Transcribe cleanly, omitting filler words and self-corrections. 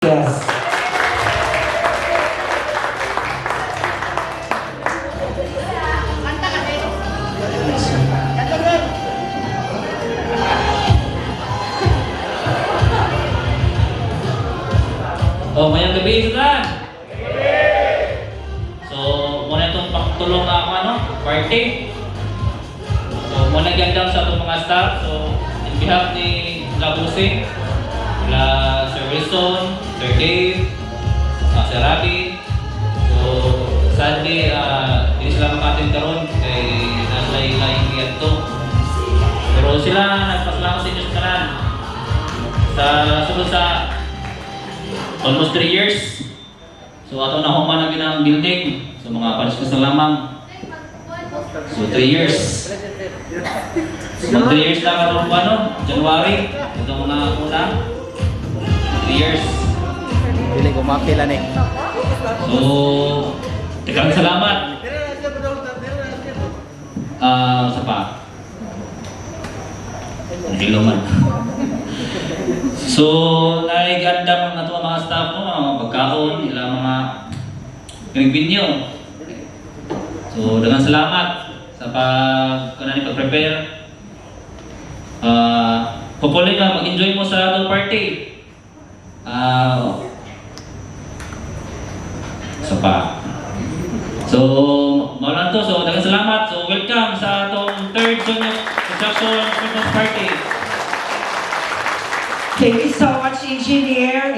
Yes. Oh, mayang gabi, Sudan. So, muna itong pagtulong na ako, party. So, muna gandang sa itong mga staff. So, in behalf ni Labusing, Sir Wilson, Sir Dave, Sir Rabi. So, sadly, hindi sila makatin karon kay nasa laing iyan to. Pero sila nagpasalamat sa inyo sa kanan. Sa sunod sa almost 3 years. So ato na human ang building. So mga panis na lamang. So 3 years. So mag 3 years na karon January. Ito mga una. 3 years. Dili ko mapila ni. So tegang salamat. Sa pa. Hindi naman. So, naiganda mga ito mga staff mo, mga pagkaon, ilang mga binyo. So, dengan salamat sa pag-prepare. Hopefully na mag-enjoy mo sa itong party. Sa pa. So, maulan to. So, dengan salamat. So, welcome sa itong 3rd Junior Construction Christmas Party. Thank you so much, Engineer.